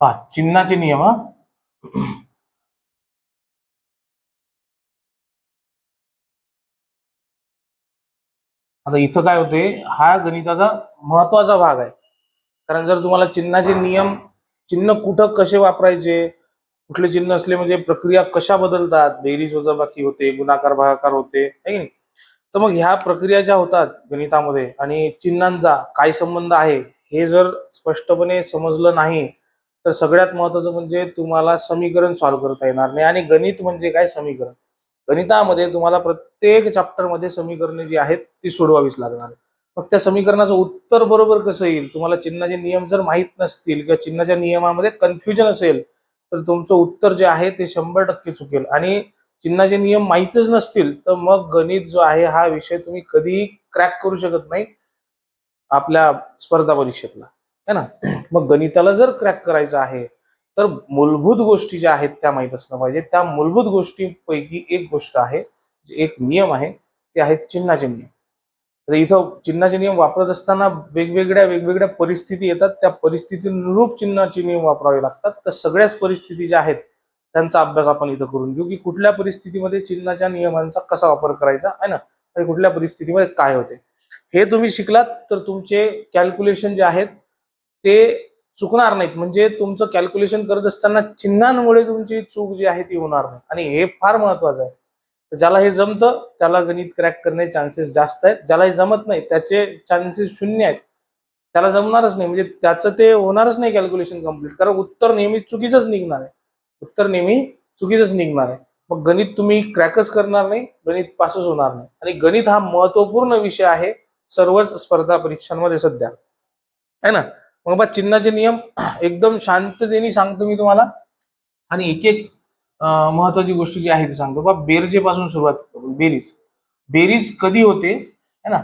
पहा चिन्हाचे नियम हा. आता इथं काय होते, हा गणिताचा महत्वाचा भाग आहे. कारण जर तुम्हाला चिन्हाचे नियम, चिन्ह कुठं कसे वापरायचे, कुठले चिन्ह असले म्हणजे प्रक्रिया कशा बदलतात, बेरीज वजाबाकी होते, गुणाकार भागाकार होते, है की नाही. तर मग ह्या प्रक्रिया ज्या होतात गणितामध्ये आणि चिन्हांचा काय संबंध आहे हे जर स्पष्टपणे समजलं नाही तर सगळ्यात महत्वाचं म्हणजे तुम्हाला समीकरण सॉल्व्ह करता येणार नाही. आणि गणित म्हणजे काय, समीकरण. गणितामध्ये तुम्हाला प्रत्येक चॅप्टर मध्ये समीकरणे जी आहेत ती सोडवावीच लागणार. मग त्या समीकरणाचं उत्तर बरोबर कसं येईल, तुम्हाला चिन्हाचे नियम जर माहीत नसतील किंवा चिन्हाच्या नियमामध्ये कन्फ्युजन असेल तर तुमचं उत्तर जे आहे ते 100% चुकेल. आणि चिन्हाचे नियम माहीतच नसतील तर मग गणित जो आहे हा विषय तुम्ही कधीही क्रॅक करू शकत नाही आपल्या स्पर्धा परीक्षेतला, है ना. मग गणिताला जर क्रॅक करायचं आहे तर मूलभूत गोष्टी ज्या आहेत त्या माहीत असणं पाहिजे. त्या मूलभूत गोष्टींपैकी एक गोष्ट आहे, एक नियम आहे, ते आहेत चिन्हाचे नियम. तर इथं चिन्हाचे नियम वापरत असताना वेगवेगळ्या परिस्थिती येतात, त्या परिस्थितीनुरूप चिन्हाचे नियम वापरावे लागतात. तर सगळ्याच परिस्थिती ज्या आहेत त्यांचा अभ्यास आपण इथं करून घेऊ की कुठल्या परिस्थितीमध्ये चिन्हाच्या नियमांचा कसा वापर करायचा आहे ना, आणि कुठल्या परिस्थितीमध्ये काय होते. हे तुम्ही शिकलात तर तुमचे कॅल्क्युलेशन जे आहेत ते चुकणार नाहीत. म्हणजे तुमचं कॅल्क्युलेशन करत असताना चिन्हांमुळे तुमची चूक जी आहे ती होणार नाही. आणि हे फार महत्वाचं आहे. ज्याला हे जमतं त्याला गणित क्रॅक करण्याचे चान्सेस जास्त आहेत. ज्याला हे जमत नाही त्याचे चान्सेस शून्य आहेत. त्याला जमणारच नाही, म्हणजे त्याचं ते होणारच नाही कॅल्क्युलेशन कम्प्लीट. कारण उत्तर नेहमी चुकीचंच निघणार आहे. उत्तर नेहमी चुकीचंच निघणार आहे. मग गणित तुम्ही क्रॅकच करणार नाही, गणित पासच होणार नाही. आणि गणित हा महत्वपूर्ण विषय आहे सर्वच स्पर्धा परीक्षांमध्ये सध्या, है ना. मग बा चिन्हाचे नियम एकदम शांततेने सांगतो मी तुम्हाला. आणि एक एक महत्वाची गोष्ट जी आहे ती सांगतो. बा बेरजेपासून सुरुवात करू. बेरीज. बेरीज कधी होते, है ना.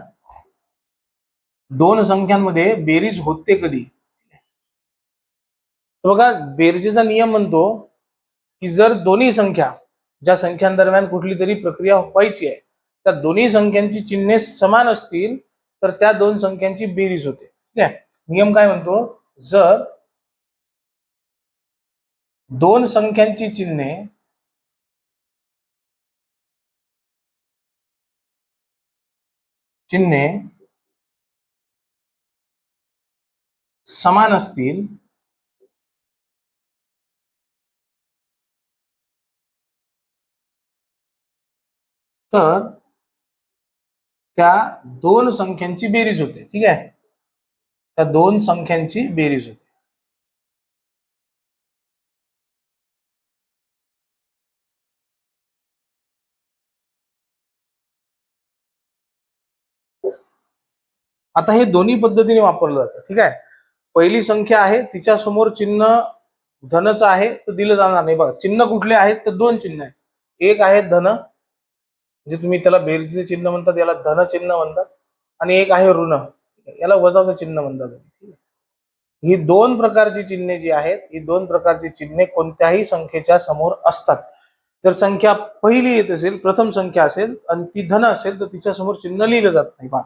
दोन संख्यांमध्ये बेरीज होते कधी. बघा बेरजेचा नियम म्हणतो की जर दोन्ही संख्या, ज्या संख्यांदरम्यान कुठली तरी प्रक्रिया व्हायची आहे, त्या दोन्ही संख्यांची चिन्हे समान असतील तर त्या दोन संख्यांची बेरीज होते. ठीक आहे. नियम काय म्हणतो, जर दोन संख्यांची चिन्हे समान असतील तर त्या दोन संख्यांची बेरीज होते. ठीक आहे. त्या दोन संख्यांची बेरीज होते. आता हे दोन्ही पद्धतीने वापरलं जातं. ठीक आहे. पहिली संख्या आहे तिच्या समोर चिन्ह धनच आहे तर दिलं जाणार नाही. बघा चिन्ह कुठले आहेत तर दोन चिन्ह आहेत. एक आहे धन, म्हणजे तुम्ही त्याला बेरजेचे चिन्ह म्हणतात, याला धन चिन्ह म्हणतात. आणि एक आहे ऋण, याला वजाचं चिन्ह म्हणतात. ही दोन प्रकारची चिन्हे जी आहेत, ही दोन प्रकारची चिन्हे कोणत्याही संख्येच्या समोर असतात. जर संख्या पहिली येत असेल, प्रथम संख्या असेल आणि ती धन असेल तर तिच्या समोर चिन्ह लिहिलं जात नाही. पहा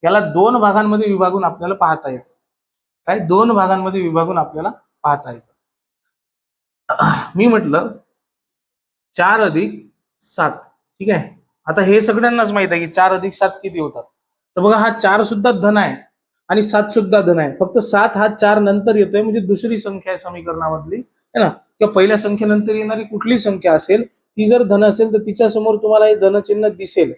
याला दोन भागांमध्ये विभागून आपल्याला पाहता येतं. काय, दोन भागांमध्ये विभागून आपल्याला पाहता येतं. मी म्हटलं 4+7. ठीक आहे. आता हे सगळ्यांनाच माहित आहे की 4+7 किती होतात. तर बघा हा 4 सुद्धा धन आहे आणि 7 सुद्धा धन आहे. फक्त 7 हा 4 नंतर येतोय, म्हणजे दुसरी संख्या आहे समीकरणामधली, है ना. किंवा पहिल्या संख्येनंतर येणारी कुठली संख्या असेल ती जर धन असेल तर तिच्या समोर तुम्हाला हे धनचिन्ह दिसेल.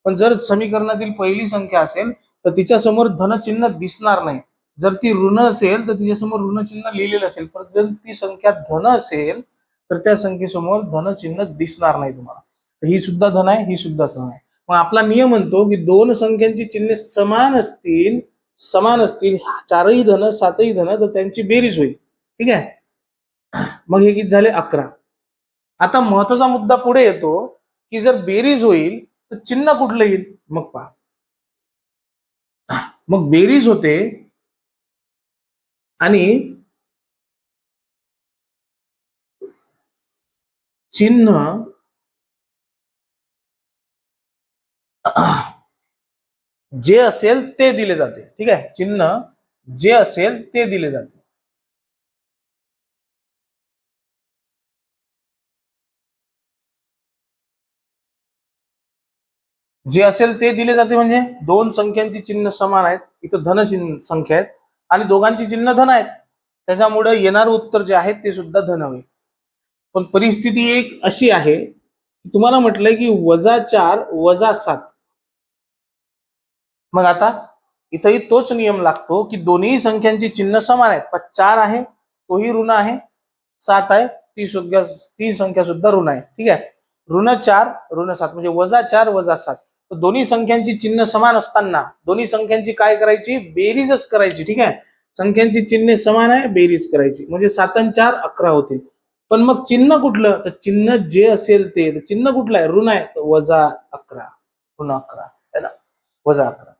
पण जर समीकरणातील पहिली संख्या असेल तर तिच्या समोर धनचिन्ह दिसणार नाही. जर ती ऋण असेल तर तिच्या समोर ऋणचिन्ह लिहिलेलं असेल. पण जर ती संख्या धन असेल तर त्या संख्येसमोर धनचिन्ह दिसणार नाही तुम्हाला. ही सुद्धा धन आहे, ही सुद्धा धन आहे. मग आपला नियम म्हणतो की दोन संख्यांची चिन्हे समान असतील, चारही धन सातही धन, तर त्यांची बेरीज होईल. ठीक आहे. मग हे किती झाले, 11. आता महत्वाचा मुद्दा पुढे येतो की जर बेरीज होईल तर चिन्ह कुठलं येईल. मग पहा, मग बेरीज होते आणि चिन्ह जे असेल ते दिले जाते. ठीक आहे. चिन्ह जे असेल ते दिले जाते. जे असेल ते दिले जाते, म्हणजे दोन संख्यांची चिन्ह समान आहेत, इथं धन चिन्ह संख्या आहेत आणि दोघांची चिन्ह धन आहेत, त्याच्यामुळे येणारं उत्तर जे आहे ते सुद्धा धन होईल. पण परिस्थिती एक अशी आहे की तुम्हाला म्हटलंय की -4 -7. मग आता इथंही तोच नियम लागतो की दोन्ही संख्यांची चिन्ह समान आहेत, पण 4 आहे तोही ऋण आहे, 7 आहे ती संख्या सुद्धा ऋण आहे. ठीक आहे, -4 -7 म्हणजे -4 -7. तर दोन्ही संख्यांची चिन्ह समान असताना दोन्ही संख्यांची काय करायची, बेरीजच करायची. ठीक आहे, संख्यांची चिन्ह समान आहे, बेरीज करायची, म्हणजे 7 आणि 4 11 होतील. पण मग चिन्ह कुठलं, तर चिन्ह जे असेल ते, चिन्ह कुठलं आहे, ऋण आहे, तर -11, ऋण 11 आहे ना, -11.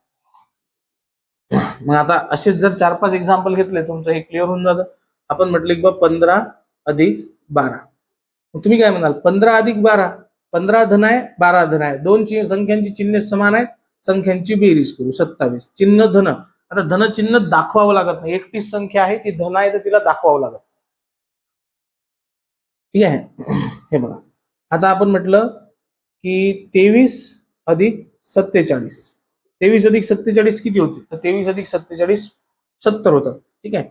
मग आता असेच जर 4-5 एक्झाम्पल घेतले तुमचं हे क्लिअर होऊन जातं. आपण म्हटलं की 15 अधिक 12. तुम्ही काय म्हणाल, 15 अधिक 12, 15 धन आहे 12 धन आहे, दोन संख्यांची चिन्ह समान आहेत, संख्यांची बेरीज करू 27, चिन्ह धन. आता धन चिन्ह दाखवावं लागत नाही, एकटीच संख्या आहे ती धन आहे तर तिला दाखवावं लागत. ठीक आहे, हे बघा आता आपण म्हटलं की 23 अधिक 47, 23 अधिक 47 किती होते, तर 23 अधिक 47 70 होतात. ठीक आहे,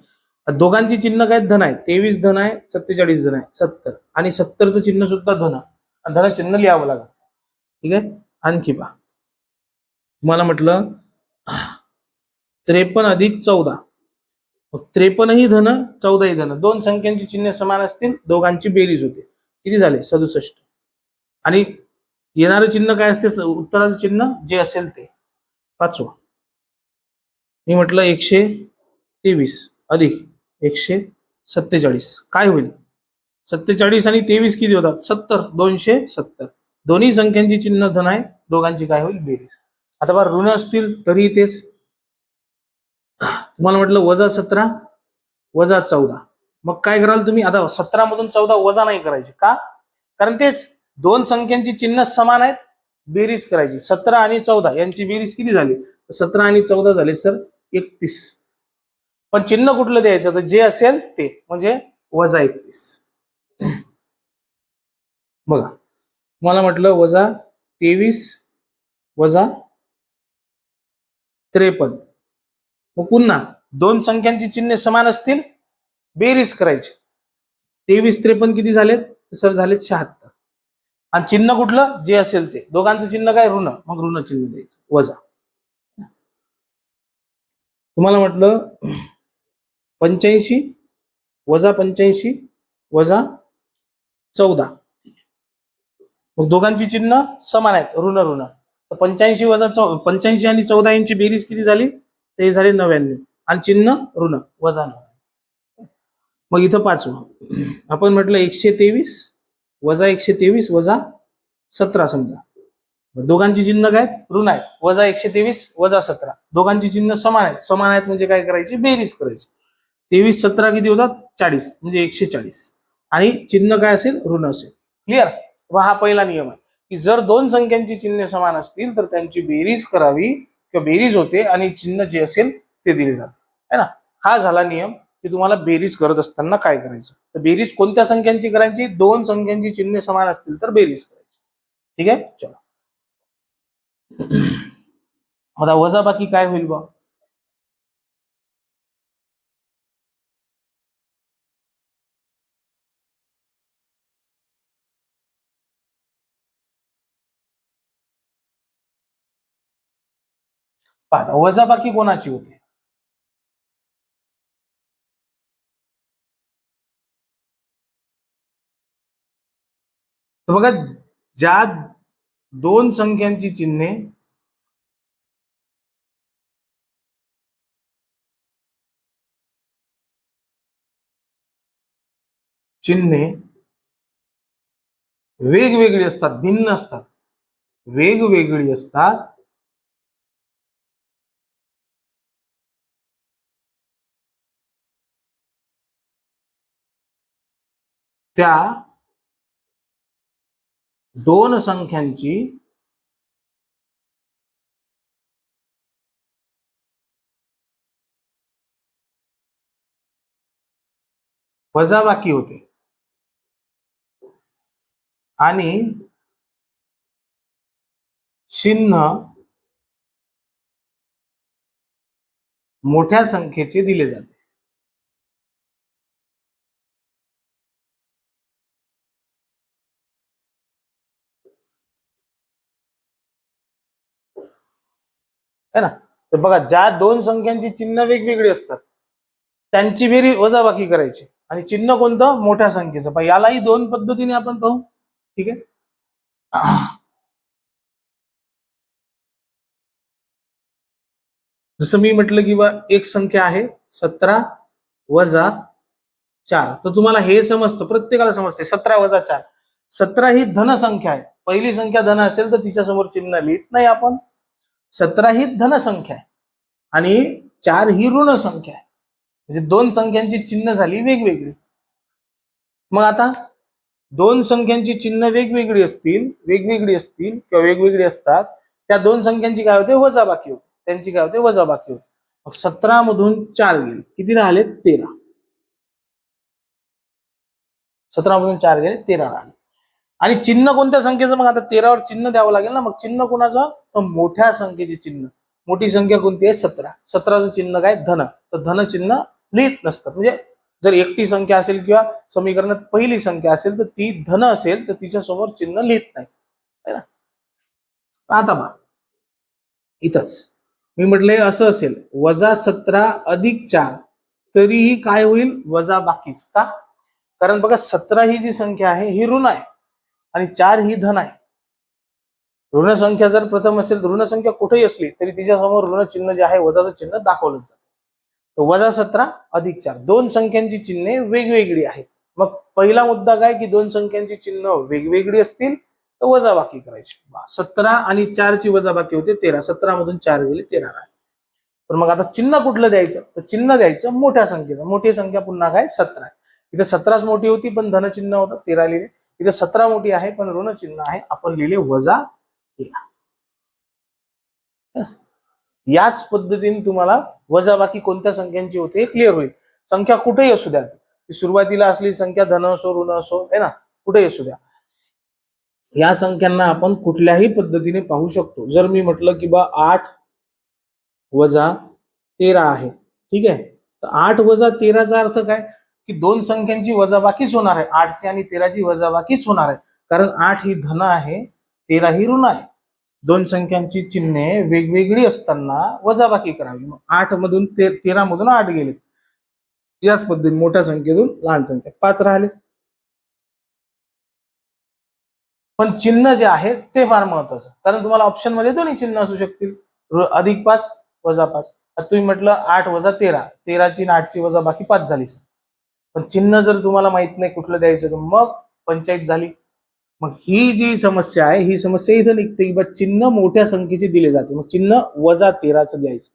दोघांची चिन्ह काय धन आहे, 23 धन आहे 47 धन आहे 70, आणि 70चं चिन्ह सुद्धा धन, धन चिन्ह लिहावं लागेल. ठीक आहे, आणखी पहा, तुम्हाला म्हटलं 53 अधिक 14, 53 ही धन 14 ही धन, दोन संख्यांची चिन्ह समान असतील, दोघांची बेरीज होते, किती झाले 67. आणि येणारं चिन्ह काय असते, उत्तराचं चिन्ह जे असेल ते. 5वा मी म्हटलं 123 अधिक 147 काय होईल, 47 आणि 23 किती होतात 70, 270. दोन्ही संख्यांची चिन्ह धन आहे, दोघांची काय होईल बेरीज. आता बघा ऋण असतील तरी तेच, तुम्हाला म्हटलं -17 -14, मग काय कराल तुम्ही, आता 17 मधून 14 वजा नाही करायचे का, कारण तेच दोन संख्यांची चिन्ह समान आहेत, बेरीज करायची. 17 आणि 14 यांची बेरीज किती झाली, 17 आणि 14 झाले सर 31. पण चिन्ह कुठलं द्यायचं, तर जे असेल ते, म्हणजे -31. बघा तुम्हाला म्हटलं -23 -53, मग पुन्हा दोन संख्यांची चिन्ह समान असतील, बेरीज करायची. 23 53 किती झालेत, सर झालेत 76. आणि चिन्ह कुठलं जे असेल ते, दोघांचं चिन्ह काय ऋण, मग ऋण चिन्ह द्यायचं वजा. तुम्हाला म्हटलं 85 -85 -14, मग दोघांची चिन्ह समान आहेत, ऋण ऋण, तर 85 आणि 14 यांची बेरीज किती झाली, ते झाले 99, आणि चिन्ह ऋण वजा 9. मग इथं 5वं आपण म्हटलं 123 -123 -17 समजा, दोघांची चिन्ह काय ऋण आहेत, -123 -17, दोघांची चिन्ह समान आहेत म्हणजे काय करायची, बेरीज करायची. 23 17 किती होतात 40, म्हणजे 140, आणि चिन्ह काय असेल ऋण असेल. क्लिअर, हा पहिला नियम आहे की जर दोन संख्यांची चिन्ह समान असतील तर त्यांची बेरीज करावी, किंवा बेरीज होते आणि चिन्ह जे असेल ते दिले जाते, है ना. हा झाला नियम की तुम्हाला बेरीज करत असताना काय करायचं, तर बेरीज कोणत्या संख्यांची करायची, दोन संख्यांची चिन्ह समान असतील तर बेरीज करायची. ठीक आहे, चला आता वजा बाकी काय होईल बा, वजा बाकी कोणाची होते, तर बघा ज्या दोन संख्यांची चिन्हे वेगवेगळी असतात, भिन्न असतात, वेगवेगळी असतात, त्या दोन संख्यांची वजाबाकी होते, आणि चिन्ह मोठ्या संख्येचे दिले जाते. है ना. तर बघा, ज्या दोन संख्यांची चिन्ह वेगवेगळी असतात त्यांची बेरीज वजाबाकी करायची, आणि चिन्ह कोणतं, मोठ्या संख्येचं. पण यालाही दोन पद्धतीने आपण पाहू. ठीक आहे. जसं मी म्हटलं की बा एक संख्या आहे 17 वजा 4, तर तुम्हाला हे समजतं, प्रत्येकाला समजते 17 वजा 4. 17 ही धन संख्या आहे. पहिली संख्या धन असेल तर तिच्या समोर चिन्ह लिहित नाही आपण. 17 ही धन संख्या आहे आणि 4 ही ऋण संख्या आहे. म्हणजे दोन संख्यांची चिन्ह झाली वेगवेगळी. मग आता दोन संख्यांची चिन्ह वेगवेगळी असतील किंवा वेगवेगळी असतात, त्या दोन संख्यांची काय होते, वजाबाकी होते. त्यांची काय होते, वजाबाकी होते. मग 17 मधून 4 गेले, किती राहिले, 13. 17 मधून 4 गेले, 13 राहिले. आणि चिन्ह कोणत्या संख्येचं, मग आता 13 वर चिन्ह द्यावं लागेल ना. मग चिन्ह कोणाचं, तर मोठ्या संख्येचे चिन्ह. मोठी संख्या कोणती आहे, 17. 17चं चिन्ह काय, धन. तर धन चिन्ह लिहित नसतं. म्हणजे जर एकटी संख्या असेल किंवा समीकरणात पहिली संख्या असेल तर ती धन असेल तर तिच्या समोर चिन्ह लिहित नाही, है ना. आता बा इथंच मी म्हटलंय असं असेल, वजा 17 अधिक 4, तरीही काय होईल, वजा बाकीच. का, कारण बघा 17 ही जी संख्या आहे ही ऋण आहे आणि 4 ही धन आहे. ऋण संख्या जर प्रथम असेल, ऋण संख्या कुठेही असली तरी तिच्या समोर ऋण चिन्ह जे आहे, वजाचं चिन्ह दाखवलं जातं. वजा 17 अधिक 4, दोन संख्यांची चिन्हे वेगवेगळी आहेत. मग पहिला मुद्दा काय, की दोन संख्यांची चिन्ह वेगवेगळी असतील तर वजाबाकी करायची. 17 आणि 4 ची वजाबाकी होते 13. 17 मधून 4 गेले, 13 राहिले. तर मग आता चिन्ह कुठलं द्यायचं, तर चिन्ह द्यायचं मोठ्या संख्येचं. मोठी संख्या पुन्हा काय, 17 आहे. इथे 17च मोठी होती पण धन चिन्ह होतं, 13 लिहिले. इथे 17 मोठी आहे पण ऋण चिन्ह आहे, आपण लिहिले वजा 13. याच पद्धतीने तुम्हाला वजाबाकी कोणत्या संख्यांची होते हे क्लिअर होईल. संख्या कुठेही असू द्या, सुरुवातीला असली संख्या धन असो ऋण असो, है ना, कुठेही असू द्या, या संख्यांना आपण कुठल्याही पद्धतीने पाहू शकतो. जर मी म्हटलं की बा 8 वजा 13 आहे, ठीक आहे, तर 8 वजा 13चा अर्थ काय, की दोन संख्यांची वजाबाकीच होणार आहे. 8 ची आणि 13ची वजाबाकीच होणार आहे, कारण 8 ही धन आहे, 13 ही ऋण आहे. दोन संख्यांची चिन्हे वेगवेगळी असताना वजाबाकी करावी. मग 8 मधून 13 मधून 8 गेले, याच पद्धतीने मोठ्या संख्येतून लहान संख्या 5 राहिले. पण चिन्ह जे आहे ते फार महत्वाचं, कारण तुम्हाला ऑप्शन मध्ये दोन्ही चिन्ह असू शकतील, अधिक 5 वजा 5. तुम्ही म्हटलं 8 वजा 13, 13 ची 8 ची वजाबाकी 5 झाली. पण चिन्ह जर तुम्हाला माहित नाही कुठलं द्यायचं तर मग पंचायत झाली. मग ही जी समस्या आहे, ही समस्या इथं निघते की बा चिन्ह मोठ्या संख्येचे दिले जाते. मग चिन्ह वजा 13चं द्यायचं,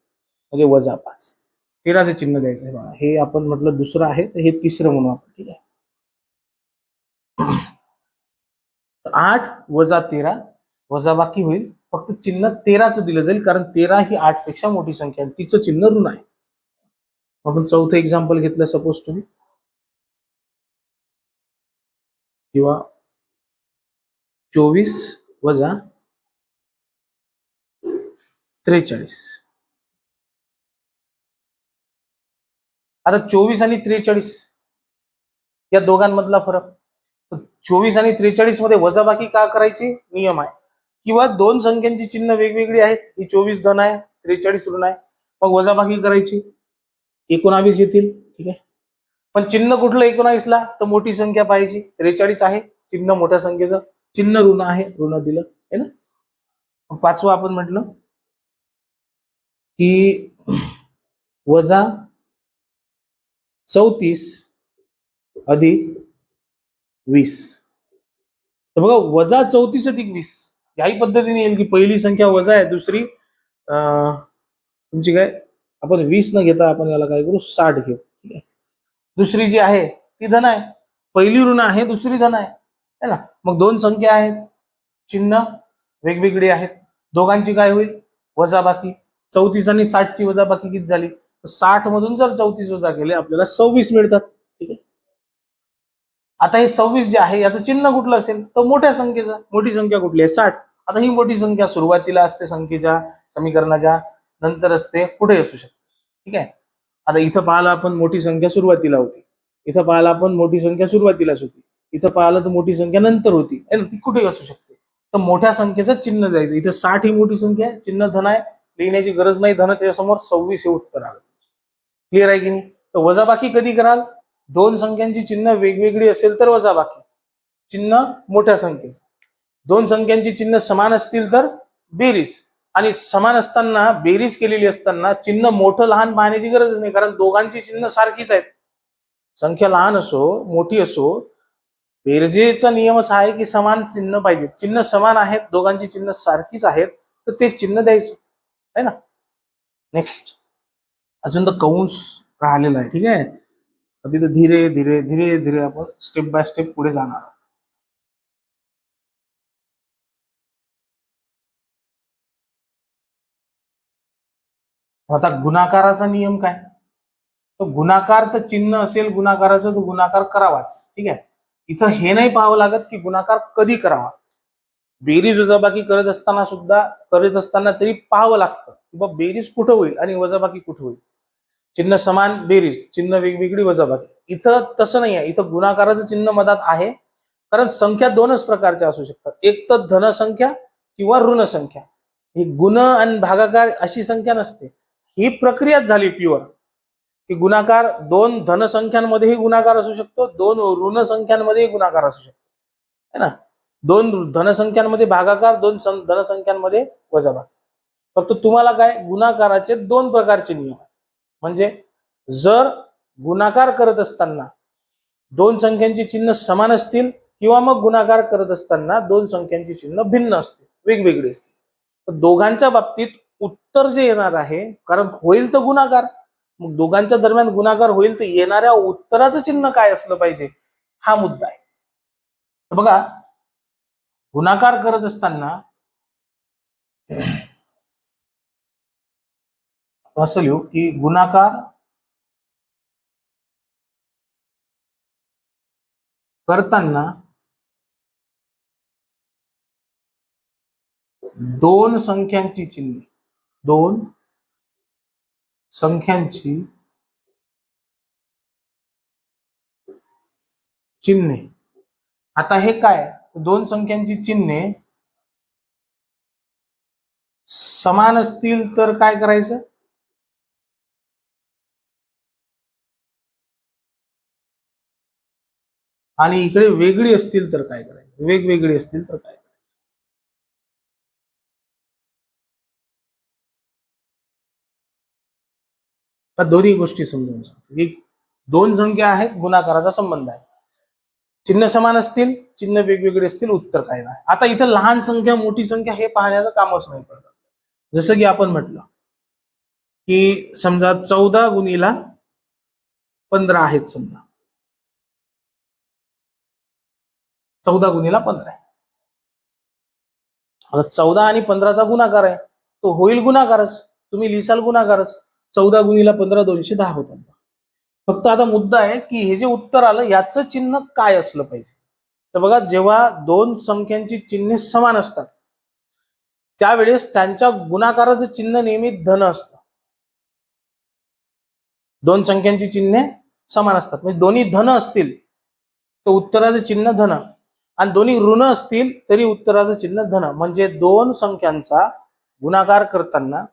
म्हणजे वजा 5. 13चं चिन्ह द्यायचं आहे बघा. हे आपण म्हटलं दुसरं आहे, तर हे तिसरं म्हणू आपण, ठीक आहे. 8 वजा 13 वजाबाकी होईल, फक्त चिन्ह 13चं दिलं जाईल, कारण 13 ही 8 पेक्षा मोठी संख्या आहे, तिचं चिन्ह ऋण आहे. आपण चौथं एक्झाम्पल घेतलं, सपोज तुम्ही किंवा 24 वजा 43. आता 24 आणि 43 या दोघांमधला फरक, 24 आणि 43 मध्ये वजाबाकी का करायची, नियम आहे. किंवा दोन संख्यांची चिन्ह वेगवेगळी आहेत, ही 24 धन आहे, 43 ऋण आहे, मग वजाबाकी करायची, 19 येतील, ठीक आहे. पण चिन्ह कुठलं 19 ला, तर मोठी संख्या पाहिजे. 43 आहे, चिन्ह मोठ्या संख्येचं, चिन्ह ऋण आहे, ऋण दिलं आहे ना. पाचवं आपण म्हटलं की वजा 34 अधिक 20. तर बघा, वजा 34 अधिक 20 याही पद्धतीने येईल की पहिली संख्या वजा आहे, दुसरी तुमची काय, आपण 20 न घेता आपण याला काय करू, 60 घेऊ, ठीक आहे. दुसरी जी आहे ती धन आहे, पहिली ऋण आहे, दुसरी धन आहे, है ना. मग दोन संख्या आहेत, चिन्ह वेगवेगळी आहेत, दोघांची काय होईल, वजाबाकी. 34 आणि 60 ची वजाबाकी किती झाली, 60 मधून जर 34 वजा केले आपल्याला 26 मिळतात, ठीक आहे. आता हे 26 जे आहे याचं चिन्ह कुठलं असेल, तर मोठ्या संख्येचं. मोठी संख्या कुठली आहे, 60. आता ही मोठी संख्या सुरुवातीला असते संख्येच्या समीकरणाच्या, नंतर असते, कुठे असू शकते. ठीक आहे. आता इथं पाहिलं आपण मोठी संख्या सुरुवातीला होती, इथं पाहिलं आपण मोठी संख्या सुरुवातीलाच होती, इथं पाहिलं तर मोठी संख्या नंतर होती, है ना, ती कुठे असू शकते. तर मोठ्या संख्येचं चिन्ह द्यायचं. इथं 60 ही मोठी संख्या आहे, चिन्ह धन आहे, लिहिण्याची गरज नाही, धन त्याच्यासमोर 26 हे उत्तर आलं. क्लिअर आहे की नाही. तर वजाबाकी कधी कराल, दोन संख्यांची चिन्ह वेगवेगळी असेल तर वजाबाकी चिन्ह मोठ्या संख्येचं, दोन संख्यांची चिन्ह समान असतील तर बेरीज, आणि समान असताना बेरीज केलेली असताना चिन्ह मोठं लहान पाहण्याची गरजच नाही, कारण दोघांची चिन्ह सारखीच आहेत. संख्या लहान असो मोठी असो, बेरजेचा नियम असा आहे की समान चिन्ह पाहिजे. चिन्ह समान आहेत, दोघांची चिन्ह सारखीच आहेत, तर ते चिन्ह द्यायचं आहे ना. नेक्स्ट अजून तर कंस राहिलेला आहे. ठीक आहे. अभी तर धीरे धीरे धीरे धीरे आपण स्टेप बाय स्टेप पुढे जाणार. आता गुणाकाराचा नियम काय, तो गुणाकार तर चिन्ह असेल गुणाकाराचं, तो गुणाकार करावाच. ठीक आहे. इथं हे नाही पाहावं लागत की गुणाकार कधी करावा, बेरीज वजाबाकी करत असताना तरी पाहावं लागतं की बाबा बेरीज कुठं होईल आणि वजाबाकी कुठं होईल. चिन्ह समान बेरीज, चिन्ह वेगवेगळी वजाबाकी. इथं तसं नाही आहे, इथं गुणाकाराचं चिन्ह मधात आहे, कारण संख्या दोनच प्रकारच्या असू शकतात, एक तर धनसंख्या किंवा ऋण संख्या. ही गुण आणि भागाकार अशी संख्या नसते, ही प्रक्रियाच झाली प्युअर की गुणाकार दोन धनसंख्यांमध्येही गुणाकार असू शकतो, दोन ऋण संख्यांमध्येही गुणाकार असू शकतो, है ना. दोन धनसंख्यांमध्ये भागाकार, दोन धनसंख्यांमध्ये वजाबाकी. फक्त तुम्हाला काय, गुणाकाराचे दोन प्रकारचे नियम आहेत. म्हणजे जर गुणाकार करत असताना दोन संख्यांची चिन्ह समान असतील, किंवा मग गुणाकार करत असताना दोन संख्यांची चिन्ह भिन्न असतील, वेगवेगळी असतील, तर दोघांच्या बाबतीत उत्तर जे येणार आहे, कारण होईल तर गुणाकार, मग दोघांच्या दरम्यान गुणाकार होईल तर येणाऱ्या उत्तराचं चिन्ह काय असलं पाहिजे, हा मुद्दा आहे. तर बघा, गुणाकार करत असताना असं लिहू की गुणाकार करताना दोन संख्यांची चिन्हे, दोन संख्यांची चिन्हे. आता हे काय, दोन संख्यांची चिन्हे समान असतील तर काय करायचं, आणि इकडे वेगळी असतील तर काय करायचं, वेगवेगळी असतील तर काय करायचं. दोन्ही गोष्टी समजून सांगतो की दोन संख्या आहेत, गुणाकाराचा संबंध आहे, चिन्ह समान असतील, चिन्ह वेगवेगळे असतील, उत्तर काय नाही. आता इथं लहान संख्या मोठी संख्या हे पाहण्याचं कामच नाही पडत. जसं की आपण म्हटलं की समजा 14 गुणीला 15 आहेत, समजा 14 गुणीला 15 आहे. आता 14 आणि 15चा गुणाकार आहे, तो होईल गुणाकारच, तुम्ही लिहिसाल गुणाकारच. 14 गुणीला 15 210 होतात. फक्त आता मुद्दा आहे की हे जे उत्तर आलं याचं चिन्ह काय असलं पाहिजे. तर बघा, जेव्हा दोन संख्यांची चिन्हे समान असतात त्यावेळेस त्यांच्या गुणाकाराचं चिन्ह नेहमी धन असतं. दोन संख्यांची चिन्हे समान असतात म्हणजे दोन्ही धन असतील तर उत्तराचं चिन्ह धन, आणि दोन्ही ऋण असतील तरी उत्तराचं चिन्ह धन. म्हणजे दोन संख्यांचा गुणाकार करताना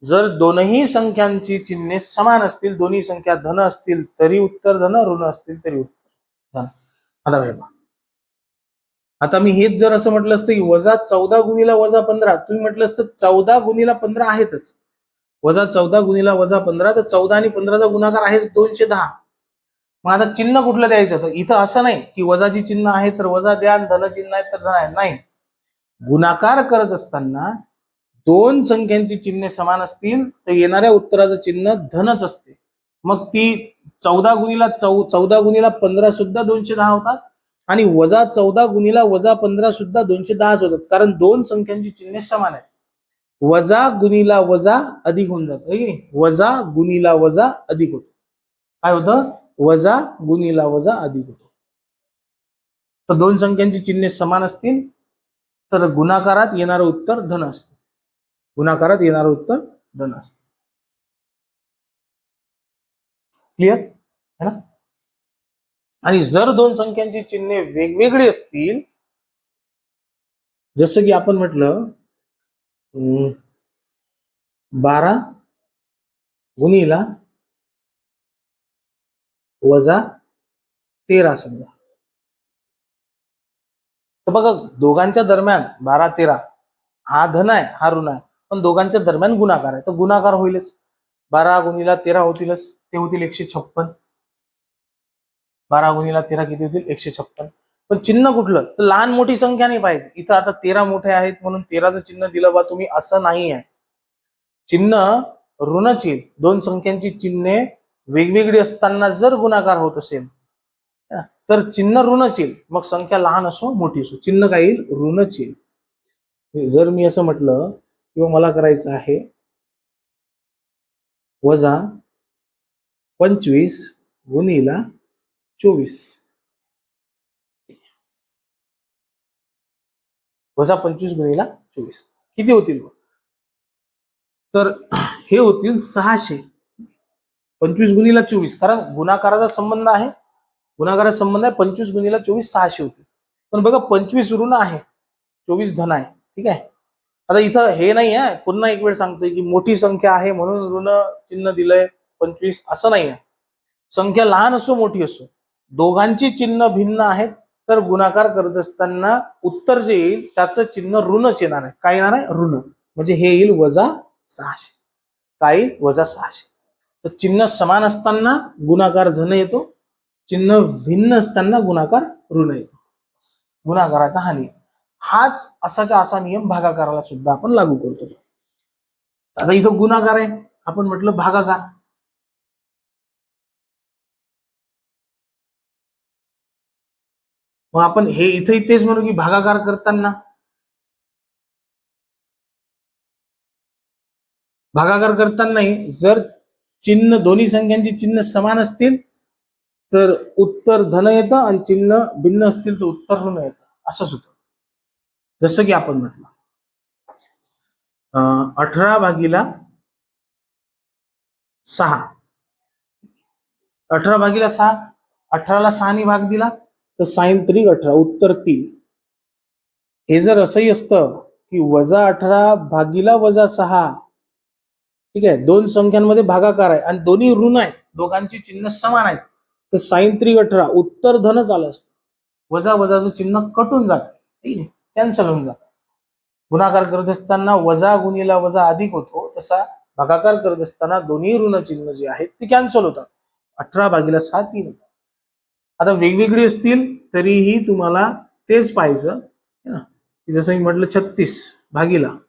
जर दोनही संख्यांची चिन्हे समान असतील, दोन्ही संख्या धन असतील तरी उत्तर धन, ऋण असतील तरी उत्तर धन. आता बघा, आता मी हेच जर असं म्हटलं असतं की वजा 14 गुणीला वजा 15, तुम्ही म्हटलं असतं 14 गुणीला 15 आहेतच, वजा 14 गुणीला वजा 15, तर 14 आणि 15चा गुणाकार आहेच 210. मग आता चिन्ह कुठलं द्यायचं, तर इथं असं नाही की वजाची चिन्ह आहे तर वजा द्या, धन चिन्ह आहे तर धन आहे, नाही. गुणाकार करत असताना दोन संख्यांची चिन्हे समान असतील तर येणाऱ्या उत्तराचं चिन्ह धनच असते. मग ती 14 गुणीला 15 सुद्धा 210 होतात, आणि वजा 14 गुणीला वजा 15 सुद्धा 210 होतात, कारण दोन संख्यांची चिन्हे समान आहेत. वजा गुणीला वजा अधिक होऊन जातं, वजा गुणीला वजा अधिक होतो. काय होतं, वजा गुणीला वजा अधिक होतो. तर दोन संख्यांची चिन्हे समान असतील तर गुणाकारात येणारं उत्तर धन असते. गुणाकारात येणारं उत्तर धन असते. क्लिअर है ना? आणि जर दोन संख्यांची चिन्हे वेगवेगळी असतील, जसं की आपण म्हटलं 12 गुणिला वजा 13 समजा, तर बघा दोघांच्या दरम्यान 12-13 हा धन आहे, हा ऋण आहे, पण दोघांच्या दरम्यान गुणाकार आहे, तर गुणाकार होईलच. 12 गुणिला 13 होतीलच, ते होतील 156. 12 गुणिला 13 किती होतील? 156. पण चिन्ह कुठलं? तर लहान मोठी संख्या नाही पाहिजे. इथं आता 13 मोठे आहेत म्हणून 13चं चिन्ह दिलं बा तुम्ही, असं नाही आहे. चिन्ह ऋणच येईल. दोन संख्यांची चिन्हे वेगवेगळी असताना जर गुणाकार होत असेल तर चिन्ह ऋणच येईल. मग संख्या लहान असो मोठी असो, चिन्ह काय येईल? ऋणच येईल. जर मी असं म्हटलं किंवा मला करायचं आहे वजा 25 गुणिला 24, वजा 25 गुणिला 24 किती होतील? तर हे होतील 600. 25 गुणिला 24, कारण गुणाकाराचा संबंध आहे, गुणाकाराचा संबंध आहे. 25 गुणिला 24 600 होतील. पण बघा 25 ऋण आहे, 24 धन आहे. ठीक आहे. आता इथं हे नाही आहे, पुन्हा एक वेळ सांगतोय की मोठी संख्या आहे म्हणून ऋण चिन्ह दिलंय 25, असं नाही आहे. संख्या लहान असो मोठी असो, दोघांची चिन्ह भिन्न आहेत, तर गुणाकार करत असताना उत्तर जे येईल त्याचं चिन्ह ऋणच येणार आहे. काय येणार आहे? ऋण. म्हणजे हे येईल वजा 600. काय येईल? वजा 600. तर चिन्ह समान असताना गुणाकार धन येतो, चिन्ह भिन्न असताना गुणाकार ऋण येतो. गुणाकाराचा हा नियम. हाच असाचा असा नियम भागाकाराला सुद्धा आपण लागू करतो. आता इथं गुणाकार आहे, आपण म्हटलं भागाकार. मग आपण हे इथे तेच म्हणू की भागाकार करताना जर चिन्ह दोन्ही संख्यांची चिन्ह समान असतील तर उत्तर धन येतं, आणि चिन्ह भिन्न असतील तर उत्तर ऋण येतं. असंच होतं. जसं की आपण म्हटलं 18/6. 18/6, 18ला 6 भाग दिला तर 6×3 = 18, उत्तर 3. हे जर असंही असतं की -18/-6, ठीक आहे, दोन संख्यांमध्ये भागाकार आहे आणि दोन्ही ऋण आहेत, दोघांची चिन्ह समान आहेत, तर 6×3 = 18, उत्तर धनच आलं असतं. वजा वजाचं चिन्ह कटून जातं, ठीक आहे, कॅन्सल होऊन जातं. गुणाकार करत असताना वजा गुणिला वजा अधिक होतो, तसा भागाकार करत असताना दोन्ही ऋण चिन्ह जे आहेत ते कॅन्सल होतात. 18/6 3 होतात. आता वेगवेगळी असतील तरीही तुम्हाला तेच पाहायचं ना, जसं मी म्हटलं 36/3 आहे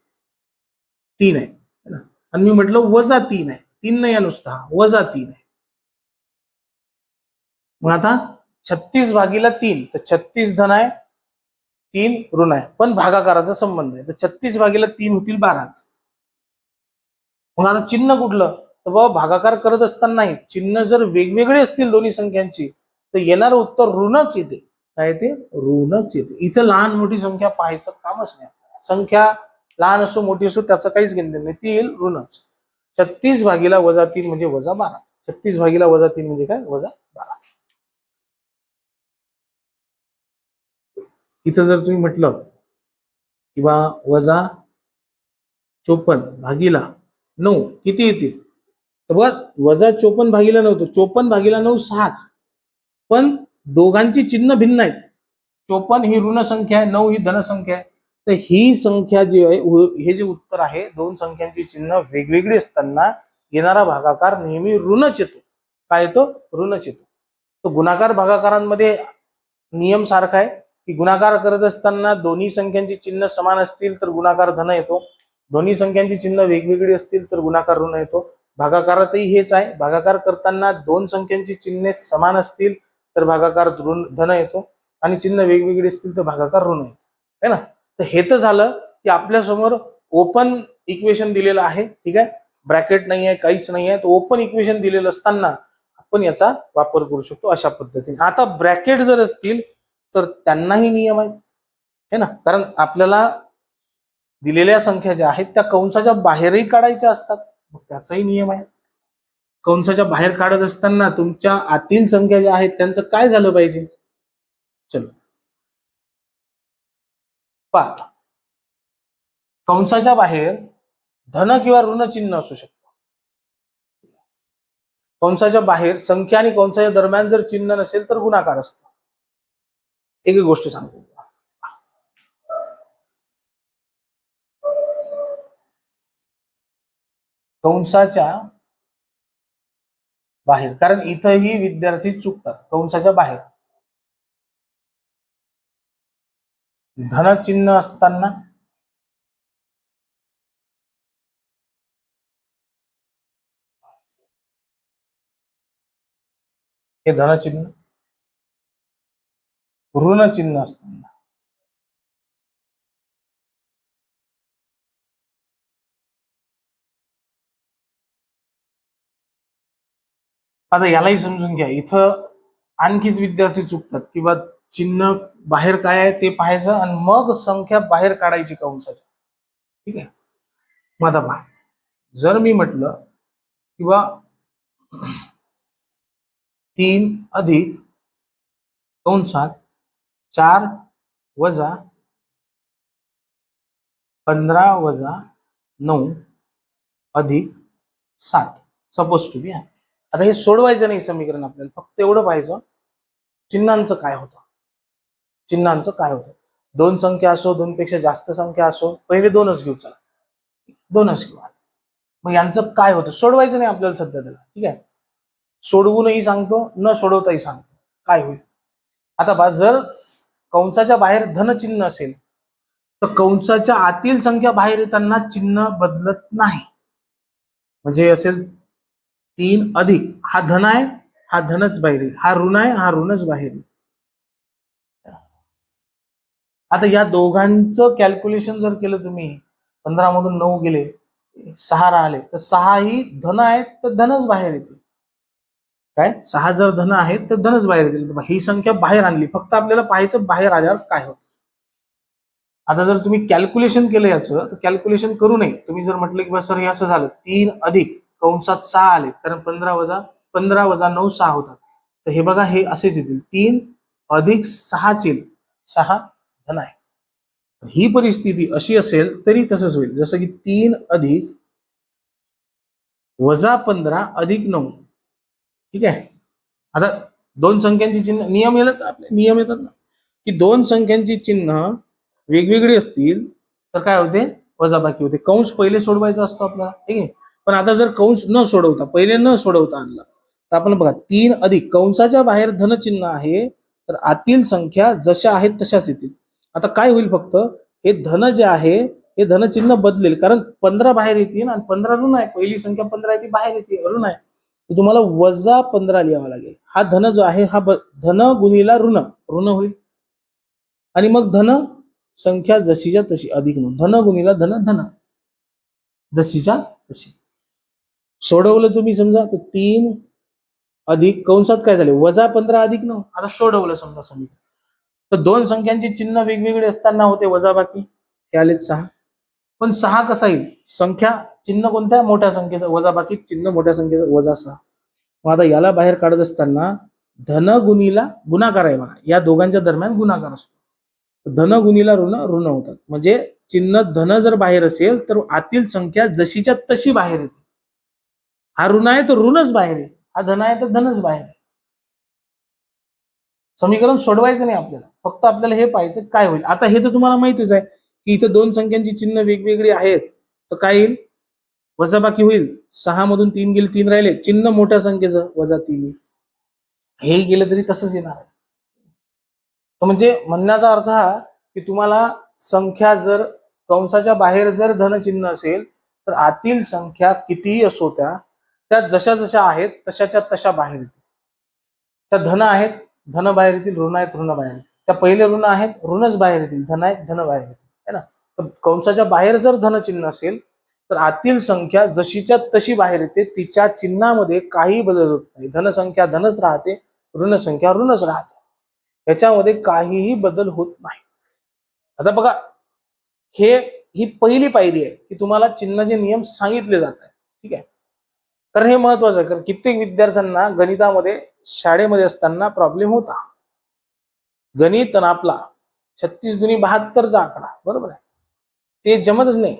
ना, आणि मी म्हटलं वजा 3 आहे. 3 नाही नुसता वजा 3 आहे. मग आता 36/3, तर 36 धन आहे, 3 ऋण आहे, पण भागाकाराचा संबंध आहे, तर 36/3 होतील 12. मग आता चिन्ह कुठलं? तर बाबा भागाकार करत असताना नाही, चिन्ह जर वेगवेगळे असतील दोन्ही संख्यांची तर येणारं उत्तर ऋणच येते. काय ते? ऋणच येते. इथं लहान मोठी संख्या पाहायचं कामच नाही. संख्या लहान असो मोठी असो त्याचं काहीच घेणं नाही, ती येईल ऋणच. 36/-3 म्हणजे वजा 12. 36/-3 म्हणजे काय? वजा 12. इथं जर तुम्ही म्हटलं किंवा वजा 54/9 किती येतील? तर बघा वजा 54/9, तर 54/9 6च, पण दोघांची चिन्ह भिन्न आहेत. 54 ही ऋण संख्या आहे, 9 ही धन संख्या आहे. तर ही संख्या जी आहे, हे जे उत्तर आहे, दोन संख्यांची चिन्ह वेगवेगळी असताना येणारा भागाकार नेहमी ऋणच येतो. काय येतो? ऋणच येतो. तर गुणाकार भागाकारांमध्ये नियम सारखा आहे की गुणाकार करत असताना दोन्ही संख्यांची चिन्ह समान असतील तर गुणाकार धन येतो, दोन्ही संख्यांची चिन्ह वेगवेगळी असतील तर गुणाकार ऋण येतो. भागाकारातही हेच आहे. भागाकार करताना दोन संख्यांची चिन्हे समान असतील तर भागाकार धन येतो, आणि चिन्ह वेगवेगळी असतील तर भागाकार ऋण येतो, है ना. तर हे तर झालं की आपल्या समोर ओपन इक्वेशन दिलेलं आहे, ठीक आहे, ब्रॅकेट नाही आहे, काहीच नाही आहे. तर ओपन इक्वेशन दिलेलं असताना आपण याचा वापर करू शकतो अशा पद्धतीने. आता ब्रॅकेट जर असतील तर त्यांनाही नियम आहेत. है ना, कारण आपल्याला दिलेल्या संख्या ज्या आहेत त्या कंसाच्या बाहेरही काढायच्या असतात, मग त्याचाही नियम आहे. कंसाच्या बाहेर काढत असताना तुमच्या आतील संख्या ज्या आहेत त्यांचं काय झालं पाहिजे. चलो पहा, कंसाच्या बाहेर धन किंवा ऋण चिन्ह असू शकतं. कंसाच्या बाहेर संख्या आणि कंसाच्या दरम्यान जर चिन्ह नसेल तर गुणाकार असतो. एक गोष्ट सांगतो, कंसाच्या बाहेर, कारण इथंही विद्यार्थी चुकतात. कंसाच्या बाहेर धन चिन्ह असताना हे धन चिन्ह, ऋण चिन्ह असताना आता यालाही समजून घ्या. इथं आणखीच विद्यार्थी चुकतात की बा चिन्ह बाहेर काय आहे ते पाहायचं आणि मग संख्या बाहेर काढायची कंसाच्या. ठीक आहे. मग आता पहा, जर मी म्हटलं किंवा 3 अधिक कंसात 4 वजा 15 वजा 9 अधिक 7 सपोज टू बी. आता हे सोडवायचं नाही समीकरण, आपल्याला फक्त एवढं पाहायचं चिन्हांचं काय होतं. चिन्हांचं काय होतं, दोन संख्या असो, दोन पेक्षा जास्त संख्या असो, पहिले दोनच घेऊ, चला दोनच घेऊ. मग यांचं काय होतं सोडवायचं नाही आपल्याला सध्या त्याला. ठीक आहे, सोडवूनही सांगतो, न सोडवताही सांगतो काय होईल. आता बा, जर कंसाच्या बाहेर धन चिन्ह असेल तर कंसाच्या आतील संख्या बाहेर येताना चिन्ह बदलत नाही. म्हणजे असेल 3 अधिक, हा धन आहे, हा धनच बाहेर येईल, हा ऋण आहे, हा ऋणच बाहेर येईल. आता या दोघांचं कॅल्क्युलेशन जर केलं तुम्ही, 15 मधून 9 गेले, 6 राहिले, तर 6 ही धन आहेत तर धनच बाहेर येते. काय, 6 जर धन आहेत तर धनच बाहेर येतील. ही संख्या बाहेर आणली, फक्त आपल्याला पाहायचं बाहेर आल्यावर काय होतं. आता जर तुम्ही कॅल्क्युलेशन केलं याचं, तर कॅल्क्युलेशन करू नये. तुम्ही जर म्हटलं की बा सर हे असं झालं, 3 अधिक कंसात 6 आले, कारण 15 वजा 9 6 होतात, तर हे बघा हे असेच येतील. 3 अधिक 6 चे 6 धन आहे. ही परिस्थिती अशी असेल तरी तसंच होईल, जसं की 3 अधिक वजा 15 अधिक 9. ठीक आहे. आता दोन संख्यांची चिन्ह नियम येतात ना, की दोन संख्यांची चिन्ह वेगवेगळी असतील तर काय होते, वजाबाकी होते. कंस पहिले सोडवायचा असतो आपल्याला, ठीक आहे. पण आता जर कंस न सोडवता आणला तर आपण बघा, 3 अधिक कंसाच्या बाहेर धन चिन्ह आहे तर आतील संख्या जशा आहेत तशाच येतील. आता काय होईल, फक्त हे धन जे आहे हे धन चिन्ह बदलेल, कारण 15 बाहेर येतील आणि 15 ऋण आहे. पहिली संख्या 15 आहे ती बाहेर येते, ऋण आहे, तर तुम्हाला वजा 15 लिहावा लागेल. हा धन जो आहे हा धन गुणिला ऋण होईल, आणि मग धन संख्या जशीच्या तशी अधिक 9, धन गुणिला धन जशीच्या तशी. सोडवलं तुम्ही समजा तर 3 अधिक कंसात काय झाले, वजा 15 अधिक 9. आता सोडवलं समजा समीकरण, तर दोन संख्यांची चिन्ह वेगवेगळे असताना होते वजाबाकी, हे आले 6. पण 6 कसा येईल, संख्या चिन्ह कोणत्या, मोठ्या संख्येचं, वजाबाकी चिन्ह मोठ्या संख्येचं, वजा 6. मग आता याला बाहेर काढत असताना धन गुणिला गुणाकार आहे बघा, या दोघांच्या दरम्यान गुणाकार असतो. धन गुणिला ऋण होतात, म्हणजे चिन्ह धन जर बाहेर असेल तर आतील संख्या जशीच्या तशी बाहेर येते. हा ऋण आहे तर ऋणच बाहेर आहे, हा धन आहे तर धनच बाहेर आहे. समीकरण सोडवायचं नाही आपल्याला, फक्त आपल्याला हे पाहायचं काय होईल. आता हे तर तुम्हाला माहितीच आहे की इथं दोन संख्यांची चिन्ह वेगवेगळी आहेत, तर काय येईल, वजाबाकी होईल. 6 मधून 3 गेले, 3 राहिले, चिन्ह मोठ्या संख्येचं वजा 3. हे गेलं तरी तसंच येणार आहे. म्हणजे म्हणण्याचा अर्थ हा की तुम्हाला संख्या जर कंसाच्या बाहेर जर धन चिन्ह असेल तर आतील संख्या कितीही असो त्या जशा जशा आहेत तशाच्या तशा बाहेर येतील. त्या धन आहेत, धन बाहेर येतील, ऋण आहेत, ऋण बाहेर येतील. त्या पहिले ऋण आहेत, ऋणच बाहेर येतील, धन आहेत, धन बाहेर येतील, है ना. तर कंसाच्या बाहेर जर धन चिन्ह असेल तर आतील संख्या जशीच्या तशी बाहेर येते, तिच्या चिन्हामध्ये काही बदल होत नाही. धनसंख्या धनच राहते, ऋण संख्या ऋणच राहते, याच्यामध्ये काहीही बदल होत नाही. आता बघा, ही पहिली पायरी आहे की तुम्हाला चिन्हाचे नियम सांगितले जात आहे. ठीक आहे, कारण हे महत्वाचं आहे. कारण कित्येक विद्यार्थ्यांना गणितामध्ये शाळेमध्ये असताना प्रॉब्लेम होता. गणित आणि आपला 36 दुनी 72चा आकडा, बरोबर आहे, ते जमतच नाही.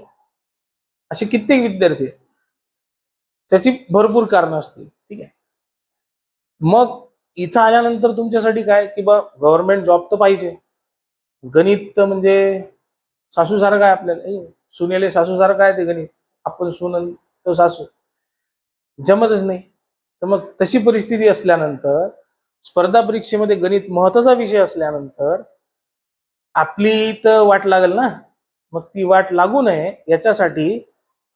असे कित्येक विद्यार्थी, त्याची भरपूर कारणं असतील. ठीक आहे, मग इथं आल्यानंतर तुमच्यासाठी काय की बा गव्हर्नमेंट जॉब तर पाहिजे. गणित म्हणजे सासूसारखं आहे आपल्याला, सुनेले सासूसारखं आहे ते गणित. आपण सुन तो सासू, जमतच नाही. तर मग तशी परिस्थिती असल्यानंतर स्पर्धा परीक्षेमध्ये गणित महत्वाचा विषय असल्यानंतर आपली तर वाट लागेल ना. मग ती वाट लागू नये याच्यासाठी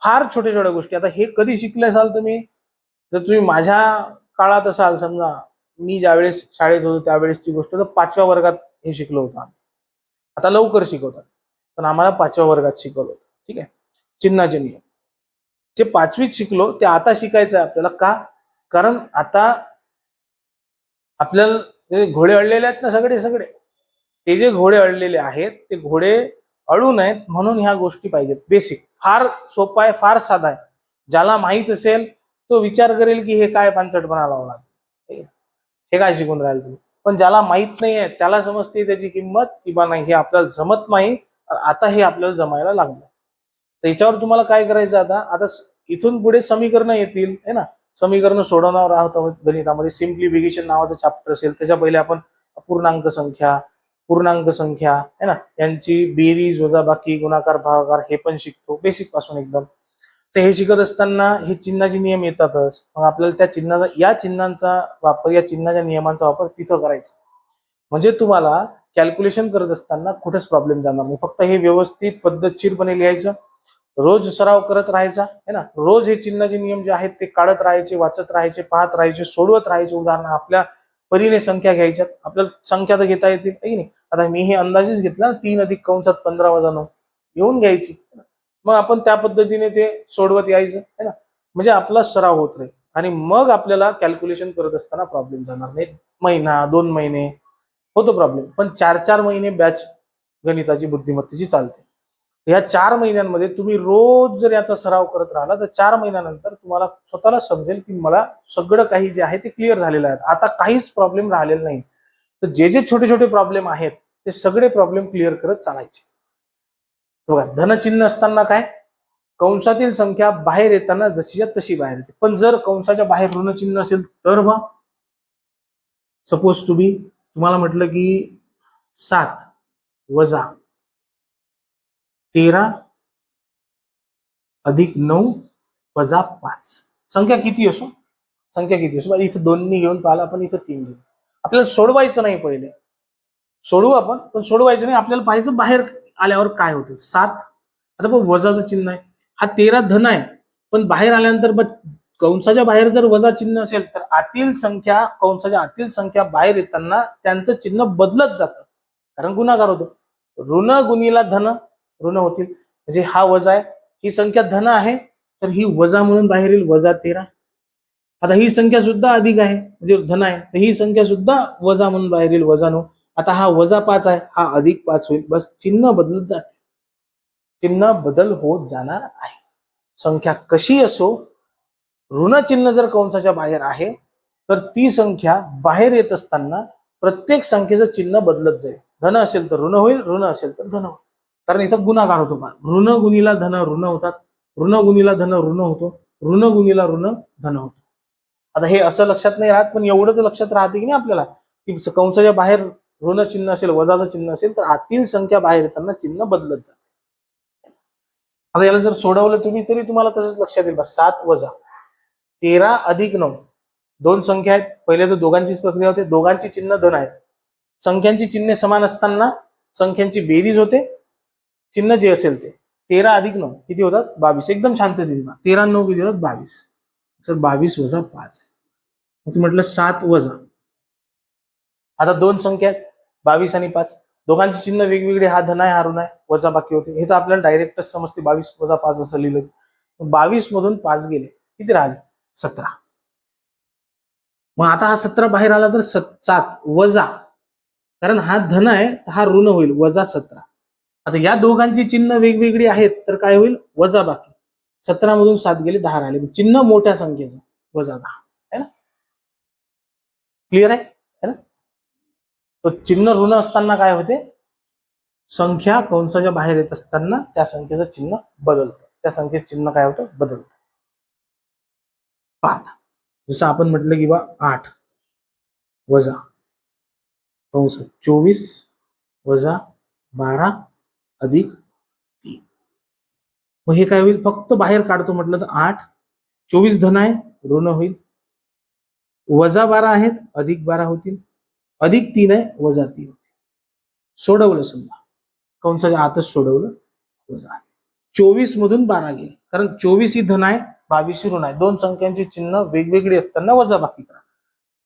फार छोट्या छोट्या गोष्टी. आता हे कधी शिकले असाल तुम्ही? जर तुम्ही माझ्या काळात असाल, समजा मी ज्यावेळेस शाळेत होतो त्यावेळेसची गोष्ट, तर 5व्या वर्गात हे शिकलो होतं. आता लवकर शिकवतात, पण आम्हाला 5व्या वर्गात शिकवलं होतं. ठीक आहे, चिन्हाचे नियम जे 5वीत शिकलो ते आता शिकायचं आहे आपल्याला. का? कारण आता आपल्याला ते घोडे अडलेले आहेत ना, सगळे सगळे ते जे घोडे अडलेले आहेत ते घोडे अडू नयेत म्हणून ह्या गोष्टी पाहिजेत. बेसिक फार सोपा आहे, फार साधा आहे. ज्याला माहित असेल तो विचार करेल की हे काय पांचटपणा लावला, हे काय शिकून राहील तुम्ही. पण ज्याला माहित नाहीये त्याला समजते त्याची किंमत, की बा नाही हे आपल्याला जमत नाही, आता हे आपल्याला जमायला लागलं. तर याच्यावर तुम्हाला काय करायचं, आता इथून पुढे समीकरण येतील है ना. समीकरण सोडवणार आहोत गणितामध्ये. सिम्प्लिफिकेशन नावाचं चॅप्टर असेल, त्याच्या पहिले आपण पूर्णांक संख्या है ना, यांची बेरीज वजाबाकी गुणाकार भागाकार हे पण शिकतो बेसिक पासून एकदम. तर हे शिकत असताना हे चिन्हाचे नियम येतातच. मग आपल्याला त्या चिन्हांचा वापर, या चिन्हाच्या नियमांचा वापर तिथं करायचा. म्हणजे तुम्हाला कॅल्क्युलेशन करत असताना कुठेच प्रॉब्लेम जाणार नाही. फक्त हे व्यवस्थित पद्धतशीरपणे लिहायचं, रोज सराव करत राहायचा है ना. रोज हे चिन्हाचे नियम जे आहेत ते काढत राहायचे, वाचत राहायचे, पाहत राहायचे, सोडवत राहायचे. उदाहरण आपल्या परीने संख्या घ्यायच्यात. आपल्याला संख्या तर घेता येतील काही नाही. आता मी हे अंदाजेच घेतला, 3 अधिक कंसात 15 वजा 9 येऊन घ्यायची. मग आपण त्या पद्धतीने ते सोडवत यायचं है ना. म्हणजे आपला सराव होत राहील आणि मग आपल्याला कॅल्क्युलेशन करत असताना प्रॉब्लेम जाणार नाही. महिना 2 महिने होतो प्रॉब्लेम, पण 4-4 महिने बॅच गणिताची बुद्धिमत्तेची चालते. या 4 महिन्यांमध्ये तुम्ही रोज जर याचा सराव करत राहिला तर 4 महिन्यानंतर तुम्हाला स्वतःला समजेल की मला सगळं काही जे आहे ते क्लिअर झालेलं आहे. आता काहीच प्रॉब्लेम राहिलेला नाही. तर जे जे छोटे छोटे प्रॉब्लेम आहेत ते सगळे प्रॉब्लेम क्लिअर करत चालायचे. बघा, धनचिन्ह असताना काय, कंसातील संख्या बाहेर येताना जशीच्या तशी बाहेर येते. पण जर कंसाच्या बाहेर ऋणचिन्ह असेल तर बा, सपोज टू बी तुम्हाला म्हटलं की 7 वजा 13 अधिक 9 वजा 5, संख्या किती असो, इथं 2 घेऊन पाहिला आपण, इथं 3 घेऊन. आपल्याला सोडवायचं नाही, पहिले सोडवू आपण, पण सोडवायचं नाही. आपल्याला पाहिजे बाहेर आल्यावर काय होतं. 7, आता बघ वजाचं चिन्ह आहे, हा 13 धन आहे, पण बाहेर आल्यानंतर कंसाच्या बाहेर जर वजा चिन्ह असेल तर आतील संख्या, कंसाच्या आतील संख्या बाहेर येताना त्यांचं चिन्ह बदलत जातं, कारण गुणाकार होतो. ऋण गुणीला धन ऋण होतील, म्हणजे हा वजा आहे, ही संख्या धन आहे तर ही वजा म्हणून बाहेर येईल, वजा 13. आता ही संख्या सुद्धा अधिक आहे म्हणजे धन आहे, तर ही संख्या सुद्धा वजा म्हणून बाहेर येईल, वजा 9. आता हा वजा 5 आहे, हा अधिक 5 होईल. बस चिन्ह बदलत जाते, चिन्ह बदल होत जाणार आहे. संख्या कशी असो, ऋण चिन्ह जर कंसाच्या बाहेर आहे तर ती संख्या बाहेर येत असताना प्रत्येक संख्येचं चिन्ह बदलत जाईल. धन असेल तर ऋण होईल, ऋण असेल तर धन होईल, कारण इथं गुणाकार होतो. ऋण गुणीला धन ऋण होतात, ऋण गुणीला धन ऋण होतो, ऋण गुणीला ऋण धन होतो. आता हे असं लक्षात नाही राहत, पण एवढं तर लक्षात राहते की नाही आपल्याला, की कंसाच्या बाहेर ऋण चिन्ह असेल, वजाचं चिन्ह असेल तर आतील संख्या बाहेर येताना चिन्ह बदलत जाते. आता याला जर सोडवलं तुम्ही तरी तुम्हाला तसंच लक्षात येईल. 7 वजा 13 अधिक 9, दोन संख्या आहेत, पहिले तर दोघांचीच प्रक्रिया होते, दोघांची चिन्ह धन आहेत. संख्यांची चिन्हे समान असताना संख्यांची बेरीज होते, चिन्ह जे असेल ते. 13 अधिक 9 किती होतात, 22. एकदम शांततेने 13 9 किती होतात, 22. सर 22 वजा 5 आहे, म्हटलं 7 वजा, आता दोन संख्या आहेत 22 आणि 5, दोघांची चिन्ह वेगवेगळे, हा धन आहे, हा ऋण आहे, वजा बाकी होते. हे तर आपल्याला डायरेक्टच समजते, 22 वजा 5 असं लिहिलं. 22 मधून 5 गेले, किती राहिले, 17. मग आता हा 17 बाहेर आला तर 7 वजा, कारण हा धन आहे हा ऋण होईल, वजा 17. आता या दोघांची चिन्ह वेगवेगळी आहेत तर काय होईल, वजा बाकी. 17 मधून 7 गेले 10 राहिले, चिन्ह मोठ्या संख्येचं वजा 10 आहे ना. क्लिअर आहे ना. तो चिन्ह ऋण असताना काय होते, संख्या कंसाच्या बाहेर येत असताना त्या संख्येचं चिन्ह बदलतं, त्या संख्येचं चिन्ह काय होतं, बदलतं. पाहता जसं आपण म्हटलं की बा 8 वजा कंस 24 वजा 12 अधिक 3. मग हे काय होईल, फक्त बाहेर काढतो म्हटलं तर 8, 24 धन आहे ऋण होईल, वजा 12 आहेत अधिक 12 होतील, अधिक 3 आहे वजा 3 होतील. सोडवलं समजा, कंसाच्या आतच सोडवलं, वजा 24 मधून 12 गेले, कारण 24 ही धन आहे 22 ही ऋण आहे. दोन संख्यांची चिन्ह वेगवेगळी असताना वजा बाकी करा.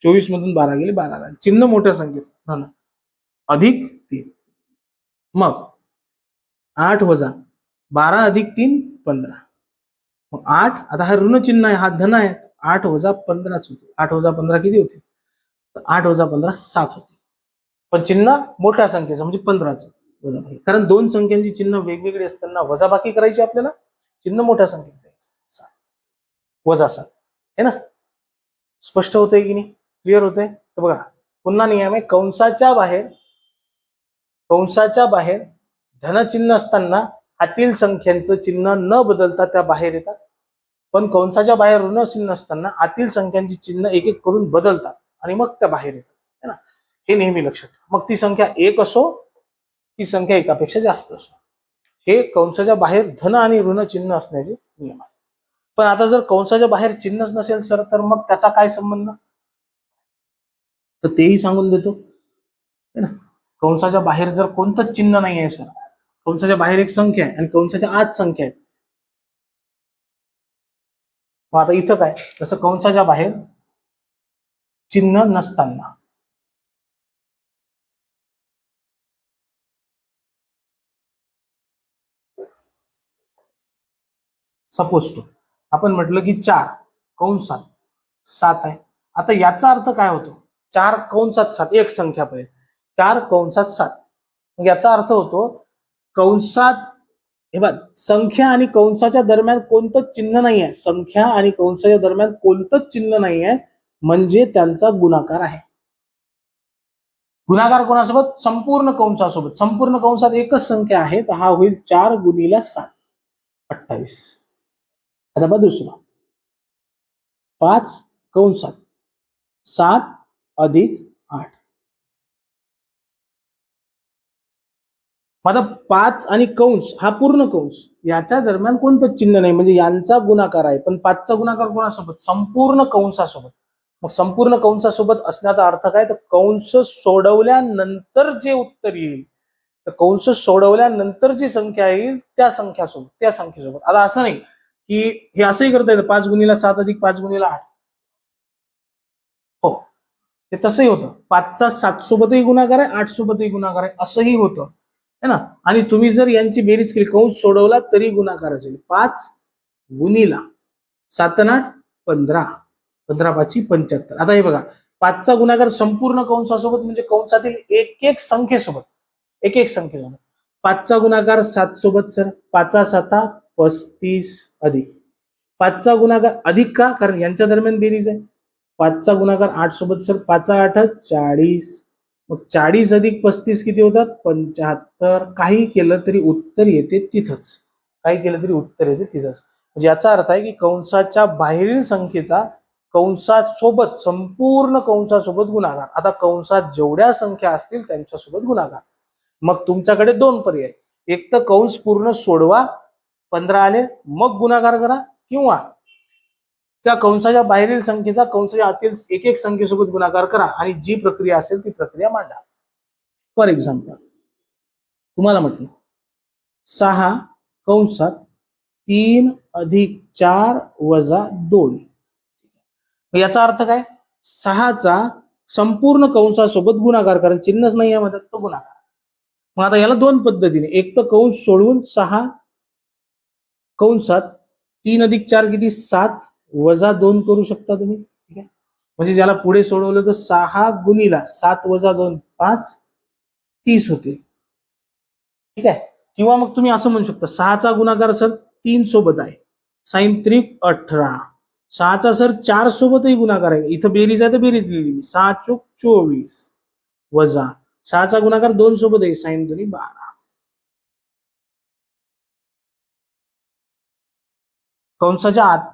24 मधून 12 गेले 12 राहिले, चिन्ह मोठ्या संख्येचं धन अधिक 3. मग 8 वजा 12 अधिक 3 15. मग 8, आता हा ऋण चिन्ह आहे, हा धन आहे, 8 वजा 15 होते. 8 वजा 15 किती होते, तर 8 वजा 15 7 होते. पण चिन्ह मोठ्या संख्येचं म्हणजे 15चं वजा बाकी, कारण दोन संख्यांची चिन्ह वेगवेगळी असताना वजा बाकी करायची आपल्याला, चिन्ह मोठ्या संख्येचं द्यायचं, 7 वजा 7 आहे ना. स्पष्ट होतंय की नाही, क्लिअर होतंय. तर बघा पुन्हा नियम आहे, कंसाच्या बाहेर धनचिन्ह असताना आतील संख्यांचं चिन्ह न बदलता त्या बाहेर येतात, पण कंसाच्या बाहेर ऋण चिन्ह असताना आतील संख्यांची चिन्ह एक एक करून बदलतात आणि मग त्या बाहेर येतात, है ना. हे नेहमी लक्षात ठेवा. मग ती संख्या 1 असो, ती संख्या एकापेक्षा जास्त असो, हे कंसाच्या बाहेर धन आणि ऋण चिन्ह असण्याचे नियम आहे. पण आता जर कंसाच्या बाहेर चिन्हच नसेल सर, तर मग त्याचा काय संबंध, तर तेही सांगून देतो, है ना. कंसाच्या बाहेर जर कोणतंच चिन्ह नाही आहे सर, कंसाच्या बाहेर एक संख्या आहे आणि कंसाच्या आत संख्या आहे, मग आता इथं काय, तसं कंसाच्या बाहेर चिन्ह नसताना सपोज टू आपण म्हटलं की 4 कंसात 7 आहे. आता याचा अर्थ काय होतो, 4 कंसात 7 एक संख्या पाहिजे, 4 कंसात 7, मग याचा अर्थ होतो कंसात, हे बघ संख्या आणि कंसाच्या दरम्यान कोणतंच चिन्ह नाही आहे, संख्या आणि कंसाच्या दरम्यान कोणतंच चिन्ह नाही आहे, म्हणजे त्यांचा गुणाकार आहे. गुणाकार कोणासोबत, संपूर्ण कंसासोबत. संपूर्ण कंसात एकच संख्या आहे, तर हा होईल 4 गुणिले 7 28. आता बघ दुसरा 5 कंसात 7 अधिक 8. आता 5 आणि कंस हा पूर्ण कंस, याच्या दरम्यान कोणतं चिन्ह नाही, म्हणजे यांचा गुणाकार आहे, पण 5चा गुणाकार कोणासोबत, संपूर्ण कंसासोबत. मग संपूर्ण कंसासोबत असण्याचा अर्थ काय, तर कंस सोडवल्यानंतर जे उत्तर येईल, तर कंस सोडवल्यानंतर जी संख्या येईल त्या संख्येसोबत. आता असं नाही की हे असंही करता येतं, 5 गुणिले 7 अधिक 5 गुणिले 8, हो ते तसंही होतं. 5चा 7 सोबतही गुणाकार आहे, 8 सोबतही गुणाकार आहे, असंही होतं, है ना. आणि तुम्ही जर यांची बेरीज केली, कंस सोडवला तरी गुणाकार असेल. 5 गुणिला 7 आणि 8 15, 15 5 75. आता हे बघा 5चा गुणाकार संपूर्ण कंसासोबत म्हणजे कंसातील एक एक संख्येसोबत, 5चा गुणाकार 7 सोबत सर, 5 7 35 अधिक 5चा गुणाकार अधिक का, कारण यांच्या दरम्यान बेरीज आहे. 5चा गुणाकार 8 सोबत सर, 5 8 40, मग 40 अधिक 35 किती होतात 75. काही केलं तरी उत्तर येते तिथंच, म्हणजे याचा अर्थ आहे की कंसाच्या बाहेरील संख्येचा कंसासोबत, संपूर्ण कंसासोबत गुणाकार. आता कंसात जेवढ्या संख्या असतील त्यांच्यासोबत गुणाकार. मग तुमच्याकडे दोन पर्याय, एक तर कंस पूर्ण सोडवा 15 आले मग गुणाकार करा, किंवा त्या कंसाच्या बाहेरील संख्येचा कंसाच्या आतील एक एक संख्येसोबत गुणाकार करा आणि जी प्रक्रिया असेल ती प्रक्रिया मांडा. फॉर एक्झाम्पल तुम्हाला म्हटलं 6 कंसात 3 अधिक 4 वजा 2, याचा अर्थ काय, 6चा संपूर्ण कंसासोबत गुणाकार, कारण चिन्हच नाही आहे तो गुणाकार. मग आता याला दोन पद्धतीने, एक तर कंस सोडवून 6 कंसात 3 अधिक 4 किती 7 वजा 2 करू शकता तुम्ही, ठीक आहे. म्हणजे ज्याला पुढे सोडवलं तर 6 गुणिला 7 वजा 2 5 30 होते, ठीक आहे. किंवा मग तुम्ही असं म्हणू शकता 6चा गुणाकार सर 3 सोबत आहे, 6×3 = 18. 6चा सर 4 सोबतही गुणाकार आहे, इथं बेरीज आहे तर बेरीज लिहिली मी, 6×4 = 24 वजा 6चा गुणाकार 2 सोबत आहे, 6×2 = 12. कंसाच्या आत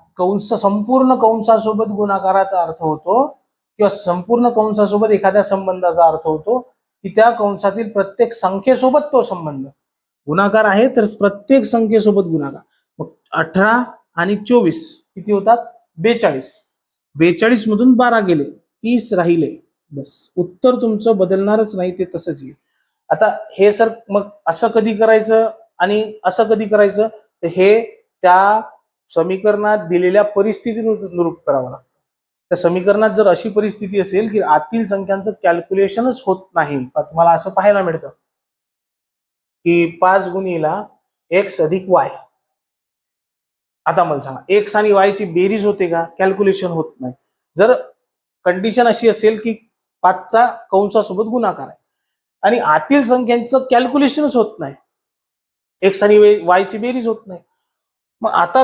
संपूर्ण कंसासोबत गुणाकाराचा अर्थ होतो किंवा संपूर्ण कंसासोबत एखाद्या संबंधाचा अर्थ होतो की त्या कंसातील प्रत्येक संख्येसोबत तो संबंध. गुणाकार आहे तर प्रत्येक संख्येसोबत गुणाकार. मग 18 आणि 24 किती होतात? 42. 42 मधून 12 गेले, 30 राहिले. बस उत्तर तुमचं बदलणारच नाही, ते तसंच येईल. आता हे सर मग असं कधी करायचं आणि असं कधी करायचं, तर हे त्या समीकरणात दिलेल्या परिस्थितीनुरूप करावं लागतं. त्या समीकरणात जर अशी परिस्थिती असेल की आतील संख्यांचं कॅल्क्युलेशनच होत नाही, तुम्हाला असं पाहायला मिळतं की 5x+y. आता मला सांगा, x आणि y ची बेरीज होते का? कॅल्क्युलेशन होत नाही. जर कंडिशन अशी असेल की 5चा कंसासोबत गुणाकार आहे आणि आतील संख्यांचं कॅल्क्युलेशनच होत नाही, x आणि y ची बेरीज होत नाही, मग आता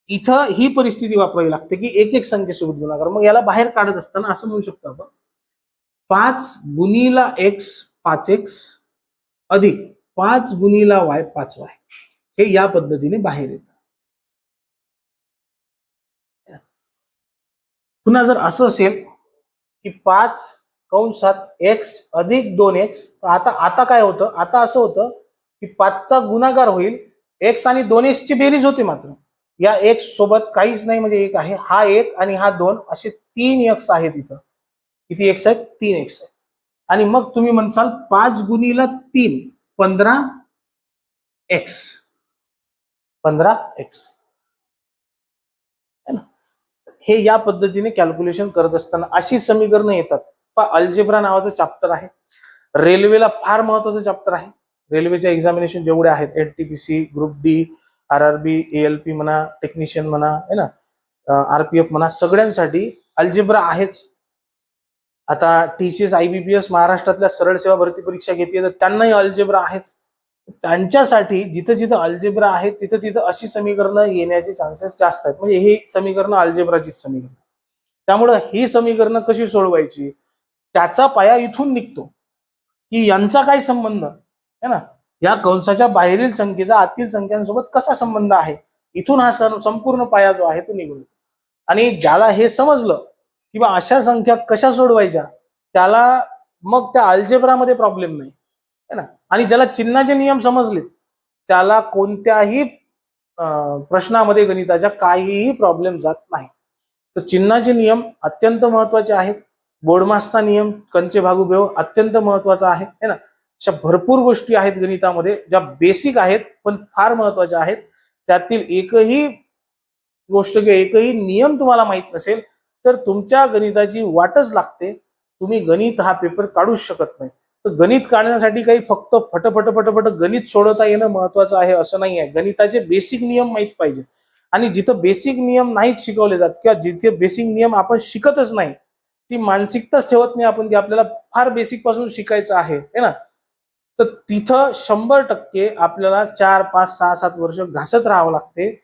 इथं ही परिस्थिती वापरावी लागते की एक एक संख्येसोबत गुणाकार. मग याला बाहेर काढत असताना असं म्हणू शकतो आपण 5x 5x अधिक 5y 5y, हे या पद्धतीने बाहेर येतं. पुन्हा जर असं असेल की 5x अधिक 2x, तर आता काय होतं? आता असं होतं की 5चा गुणाकार होईल, x आणि 2x ची बेरीज होते, मात्र या x सोबत काहीच नाही, म्हणजे 1 आहे, हा 1 आणि हा 2, असे 3 x आहेत. इथं किती x आहेत? 3 x आहेत. आणि मग तुम्ही म्हणसाल 5×3 15x 15x, है ना? हे या पद्धतीने कॅल्क्युलेशन करत असताना अशी समीकरणं येतात. अल्जेब्रा नावाचं चॅप्टर आहे, रेल्वेला फार महत्वाचं चॅप्टर आहे. रेल्वेच्या एक्झामिनेशन जेवढे आहेत, NTPC, group D, RRB, ALP म्हणा, टेक्निशियन म्हणा, है ना, RPF म्हणा, सगळ्यांसाठी अल्जेब्रा आहेच. आता TCS IBPS महाराष्ट्रातल्या सरळ सेवा भरती परीक्षा घेते तर त्यांनाही अल्जेब्रा आहेच. त्यांच्यासाठी जिथं जिथं अल्जेब्रा आहे तिथं तिथं अशी समीकरणं येण्याचे चान्सेस जास्त आहेत. म्हणजे ही समीकरणं अल्जेब्राची समीकरण. त्यामुळे ही समीकरणं कशी सोडवायची, त्याचा पाया इथून निघतो की यांचा काय संबंध आहे ना, या कंसाच्या बाहेरील संख्येचा आतील संख्यांसोबत कसा संबंध आहे, इथून हा संपूर्ण पाया जो आहे तो निघून येतो. आणि ज्याला हे समजलं किंवा अशा संख्या कशा सोडवायच्या, त्याला मग त्या अल्जेब्रामध्ये प्रॉब्लेम नाही, है ना. आणि ज्याला चिन्हाचे नियम समजले, त्याला कोणत्याही प्रश्नामध्ये गणिताच्या काहीही प्रॉब्लेम जात नाही. तर चिन्हाचे नियम अत्यंत महत्वाचे आहेत. बोर्डमासचा नियम कंचे भागू बेव अत्यंत महत्वाचा आहे, है ना. अशा भरपूर गोष्टी आहेत गणितामध्ये ज्या बेसिक आहेत पण फार महत्वाच्या आहेत. त्यातील एकही गोष्ट किंवा एकही नियम तुम्हाला माहित नसेल तर तुमच्या गणिताची वाटच लागते. तुम्ही गणित हा पेपर काढूच शकत नाही. तर गणित काढण्यासाठी काही फक्त फटफट गणित सोडवता येणं महत्वाचं आहे असं नाही आहे. गणिताचे बेसिक नियम माहित पाहिजे. आणि जिथं बेसिक नियम नाहीच शिकवले जात किंवा जिथे बेसिक नियम आपण शिकतच नाही, ती मानसिकताच ठेवत नाही आपण की आपल्याला फार बेसिक पासून शिकायचं आहे, है ना, तर तिथं 100% आपल्याला 4, 5, 6, 7 वर्ष घासत राहावं लागते.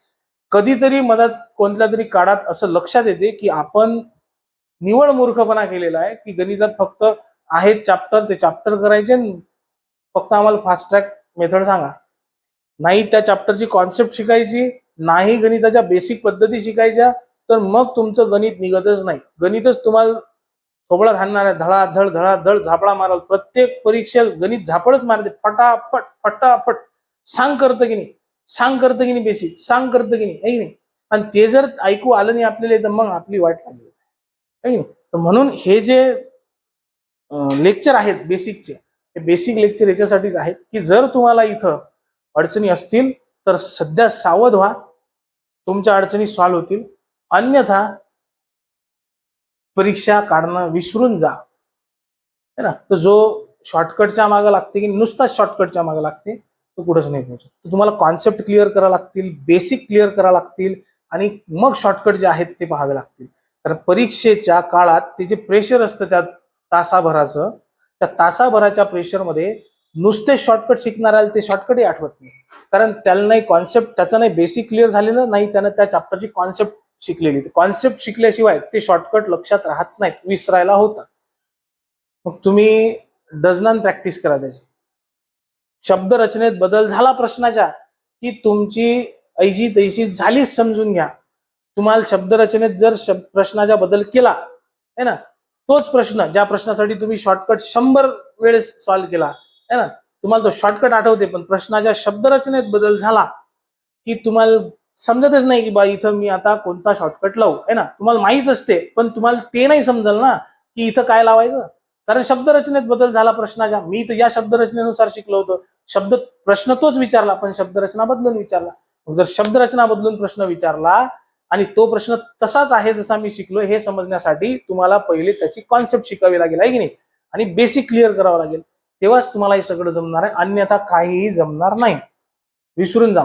कधीतरी मदत कोणत्या तरी काळात असं लक्षात येते की आपण निवड मूर्खपणा केलेला आहे की गणितात फक्त आहेत चॅप्टर, ते चॅप्टर करायचे, फक्त आम्हाला फास्ट ट्रॅक मेथड सांगा. नाही त्या चॅप्टरची कॉन्सेप्ट शिकायची, नाही गणिताच्या बेसिक पद्धती शिकायच्या, तर मग तुमचं गणित निघतच नाही. गणितच तुम्हाला थोबळा घालणार आहे, धडाधड झापळा मारल. प्रत्येक परीक्षेला गणित झापळच मारते, फटाफट फटाफट. सांग करतं की नाही, सांग करतं की नाही, बेसिक सांग करतं की नाही. आणि ते जर ऐकू आलं नाही आपल्याला तर मग आपली वाट लागली आहे. तर म्हणून हे जे लेक्चर आहेत बेसिकचे, हे बेसिक लेक्चर याच्यासाठीच आहेत की जर तुम्हाला इथं अडचणी असतील तर सध्या सावध व्हा, तुमच्या अडचणी सॉल्व्ह होतील. अन्यथा परीक्षा काढणं विसरून जा, है ना. तर जो शॉर्टकटच्या मागे लागते की नुसताच शॉर्टकटच्या मागे लागते तो कुठंच नाही पोहोचत. तर तुम्हाला कॉन्सेप्ट क्लिअर करावं लागतील, बेसिक क्लिअर करावं लागतील आणि मग शॉर्टकट जे आहेत ते पाहावे लागतील. कारण परीक्षेच्या काळात ते जे प्रेशर असतं त्या तासाभराचं, त्या तासाभराच्या प्रेशरमध्ये नुसते शॉर्टकट शिकणाऱ्याला ते शॉर्टकटही आठवत नाही, कारण त्याला नाही कॉन्सेप्ट, त्याचं नाही बेसिक क्लिअर झालेलं नाही, त्यानं त्या चॅप्टरची कॉन्सेप्ट शिकलेली. कॉन्सेप्ट शिकल्याशिवाय ते शॉर्टकट लक्षात राहत नाहीत, विसरायला होतं. मग तुम्ही डझनान प्रॅक्टिस करा त्याची. शब्द रचनेत बदल झाला प्रश्नाच्या की तुमची ऐशी तैशी झालीच समजून घ्या. तुम्हाला शब्द रचनेत जर प्रश्नाचा बदल केला है ना, तोच प्रश्न ज्या प्रश्नासाठी तुम्ही शॉर्टकट 100 वेळेस सॉल्व्ह केला है ना, तुम्हाला तो शॉर्टकट आठवते, पण प्रश्नाच्या शब्द रचनेत बदल झाला की तुम्हाला समजतच नाही की बा इथं मी आता कोणता शॉर्टकट लावू है ना. तुम्हाला माहित असते पण तुम्हाला ते नाही समजल ना की इथं काय लावायचं, कारण शब्द रचनेत बदल झाला प्रश्नाच्या. मी तर या शब्द रचनेनुसार शिकलो होतो, प्रश्न तोच विचारला पण शब्द रचना बदलून विचारला. जर शब्द रचना बदलून प्रश्न विचारला आणि तो प्रश्न तसाच आहे जसा मी शिकलो हे समजण्यासाठी तुम्हाला पहिले त्याची कॉन्सेप्ट शिकावी लागेल आहे की नाही, आणि बेसिक क्लिअर करावं लागेल, तेव्हाच तुम्हाला हे सगळं जमणार आहे, अन्यथा काहीही जमणार नाही. विसरून जा.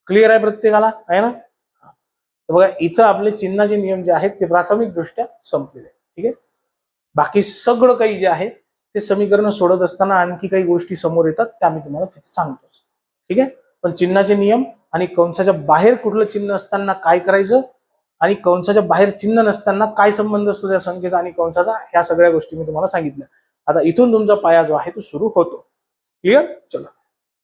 क्लिअर आहे प्रत्येकाला आहे ना. तर बघा इथं आपले चिन्हाचे नियम जे आहेत ते प्राथमिक दृष्ट्या संपलेले. ठीक आहे, बाकी सगळं काही जे आहे ते समीकरण सोडत असताना आणखी काही गोष्टी समोर येतात त्या मी तुम्हाला तिथे सांगतो. ठीक आहे, पण चिन्हाचे नियम आणि कंसाच्या बाहेर कुठलं चिन्ह असताना काय करायचं आणि कंसाच्या बाहेर चिन्ह नसताना काय संबंध असतो त्या संख्येचा आणि कंसाचा, ह्या सगळ्या गोष्टी मी तुम्हाला सांगितल्या. आता इथून तुमचा पाया जो आहे तो सुरू होतो. क्लिअर. चला.